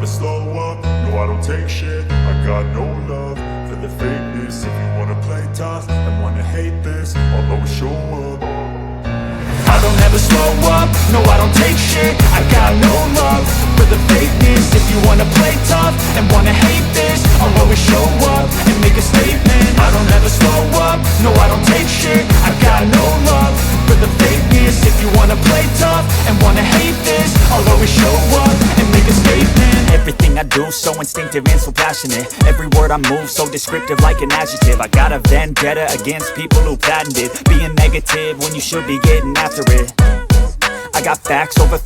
never slow up, no I don't take shit. I got no love for the fakeness. If you wanna play tough and wanna hate this, I'll always show up. I don't ever slow up, no I don't take shit. I got no love for the fakeness. If you wanna play tough and wanna hate this, I'll always show up and make a statement. I don't ever slow up, no I don't take shit. I got no love for the fakeness. If you wanna play tough and wanna hate this, I'll always show up and make a statement. Everything I do so instinctive and so passionate. Every word I move so descriptive like an adjective. I got a vendetta against people who patented being negative when you should be getting after it. I got facts over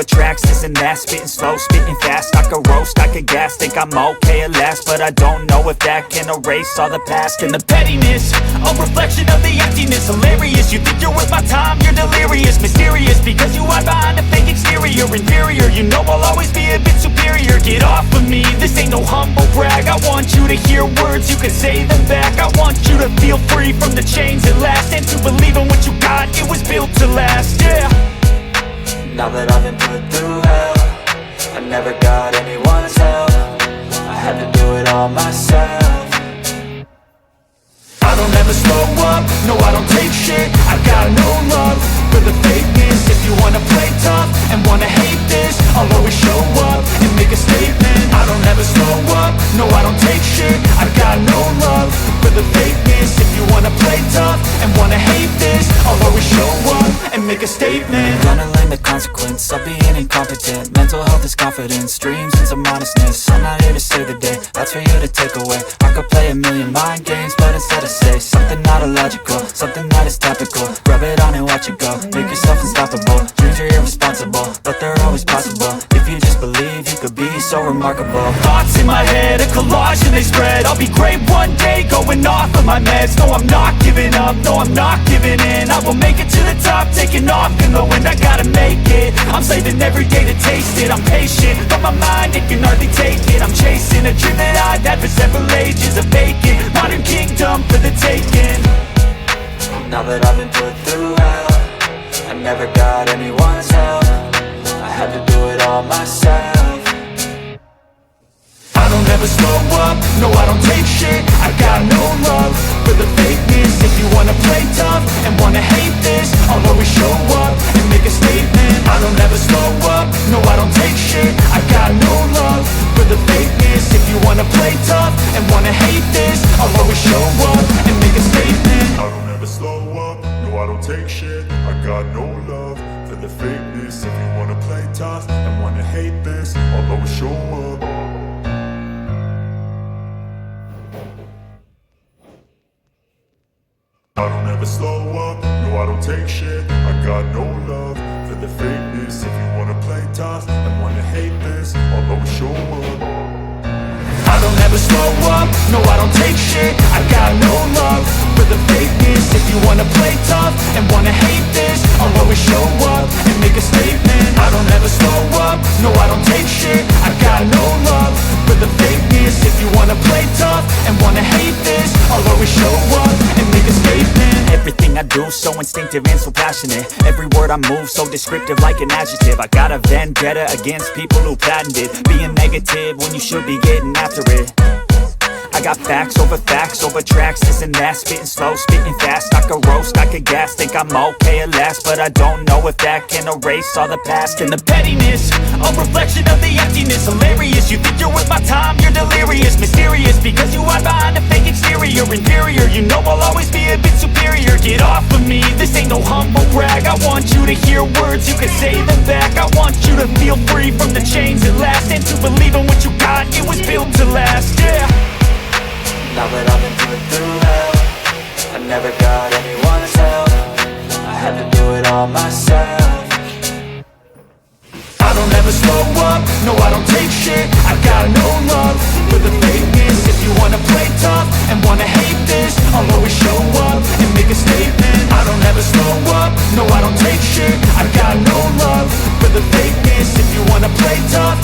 tracks, this and that. Spitting slow, spitting fast. I could roast, I could gas. Think I'm okay at last, but I don't know if that can erase all the past. And the pettiness, a reflection of the emptiness. Hilarious, you think you're worth my time, you're delirious. Mysterious, because you hide behind a fake exterior. Inferior, you know I'll always be a bit superior. Get off of me, this ain't no humble brag. I want you to hear words, you can say them back. I want you to feel free from the chains at last, and to believe in what you got, it was built to last, yeah. Now that I've been put through hell, I never got anyone's help. I had to do it all myself. I don't ever slow up, no I don't take shit. I got no love for the fakeness. If you wanna play tough and wanna hate this, I'll always show up and make a statement. I don't ever slow up, no I don't take shit. I got no love for the fakeness. If you wanna play tough and wanna hate this, I'll always show up and make a statement. Gonna learn the consequence of being incompetent. Mental health is confidence, dreams and some honestness. I'm not here to save the day, that's for you to take away. I could play a million mind games, but instead I say something not illogical, something that is topical. Rub it on and watch it go, make yourself unstoppable. Dreams are irresponsible, but they're always possible. If you just believe, you could be so remarkable. Thoughts in my head, a collage and they spread. I'll be great one day, going off of my meds. No, I'm not giving up, no, I'm not giving in. I will make it to the top, taking off in the wind. I gotta make it, I'm saving every day to taste it. I'm patient, but my mind, it can hardly take it. I'm chasing a dream that I've had for several ages. A vacant, modern kingdom for the taking. Now that I've been put through hell, I never got anyone's help. I had to do it all myself. I don't ever slow up, no I don't take shit. I got no love for the fakeness. If you wanna play tough and wanna hate this, I'll always show up and make a statement. I don't ever slow up, no I don't take shit. I got no love for the fakeness. If you wanna play tough and wanna hate this, I'll always show up and make a statement. I don't ever slow up, no I don't take shit. I got no love for the fakeness. If you wanna play tough and wanna hate this, I'll always show up. I don't ever slow up, no I don't take shit. I got no love for the fakeness. If you wanna play tough and wanna hate this, I'll always show up. I don't ever slow up, no I don't take shit. I got no love for the fakeness. If you wanna play tough and wanna hate this, I'll always show up and make a statement. I don't ever slow up, no I don't take shit. I got no love for the fakeness. If you wanna play tough and wanna hate this, I'll always show up and make a statement. Everything I do so instinctive and so passionate. Every word I move so descriptive like an adjective. I got a vendetta against people who patented being negative when you should be getting after it. I got facts over tracks, this and that. Spitting slow, spitting fast. I could roast, I could gas. Think I'm okay at last, but I don't know if that can erase all the past. And the pettiness, a reflection of the emptiness. Hilarious, you think you're worth my time, you're delirious. Mysterious, because you hide behind a fake exterior. Inferior, you know I'll always be a bit superior. Get off of me, this ain't no humble brag. I want you to hear words, you can say them back. I want you to feel free from the chains at last, and to believe in what you got, it was built to last, yeah. Now that I've been put through hell, I never got anyone's help. I had to do it all myself. I don't ever slow up, no I don't take shit. I got no love for the fakeness. If you wanna play tough and wanna hate this, I'll always show up and make a statement. I don't ever slow up, no I don't take shit. I got no love for the fakeness. If you wanna play tough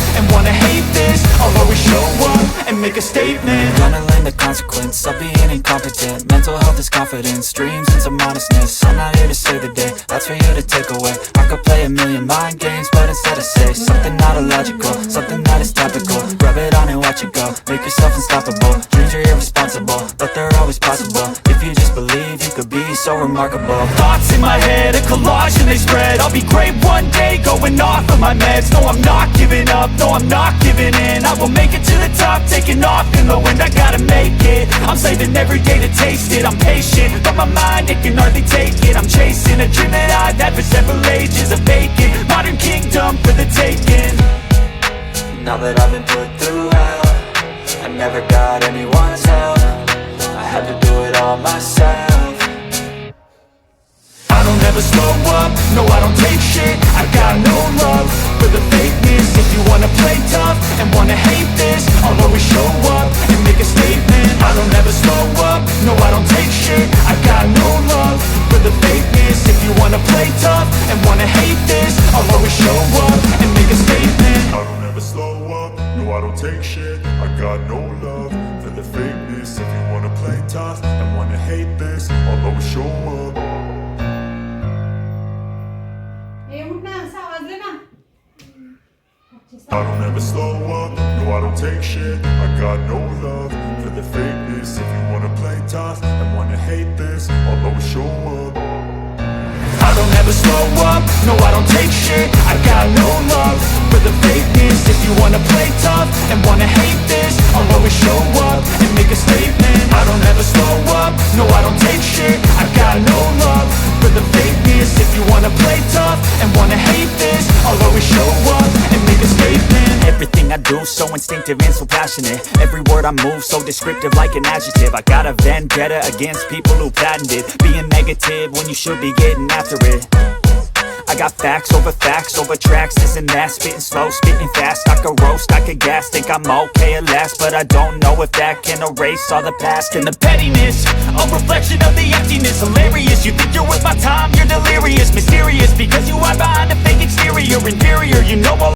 make a statement. Gonna learn the consequence of being incompetent. Mental health is confidence, dreams and some honestness. I'm not here to save the day, that's for you to take away. I could play a million mind games, but instead I say something not illogical, something that is topical. Rub it on and watch it go, make yourself unstoppable. Dreams are irresponsible, but they're always possible. If you just believe, you could be so remarkable. Thoughts in my head, a collage and they spread. I'll be great one day, going off of my meds. No, I'm not giving up, no, I'm not giving in. I will make it to the top, taking off in the wind. I gotta make it, I'm saving every day to taste it. I'm patient, but my mind, it can hardly take it. I'm chasing a dream that I've had for several ages. A vacant, modern kingdom for the taking. Now that I've been put through hell, I never got anyone's help. I had to do it all myself. I don't ever slow up, no I don't take shit. I got no love for the fakeness. If you wanna play tough and wanna hate this, I'll always show up and make a statement. I don't ever slow up, no I don't take shit. I got no love for the fakeness. If you wanna play tough and wanna hate this, I'll always show up and make a statement. I don't ever slow up, no I don't take shit. I got no love for the fakeness. If you wanna play tough and wanna hate this, I'll always show up. I don't ever slow up, no I don't take shit. I got no love for the fakeness. If you wanna play tough and wanna hate this, I'll always show up. I don't ever slow up, no I don't take shit. I got no love for the fakeness. If you wanna play tough and wanna hate this, I'll always show up and make a statement. I don't ever slow up, no I don't take shit. I got no love for the fakeness. If you wanna play tough and wanna hate this, I'll always show up and make a statement. Everything I do so instinctive and so passionate. Every word I move so descriptive like an adjective. I got a vendetta against people who patented being negative when you should be getting after it. I got facts over tracks, this and that. Spitting slow, spitting fast. I could roast, I could gas. Think I'm okay at last, but I don't know if that can erase all the past. And the pettiness, a reflection of the emptiness. Hilarious, you think you're worth my time, you're delirious. Mysterious, because you hide behind a fake exterior. Inferior, you know all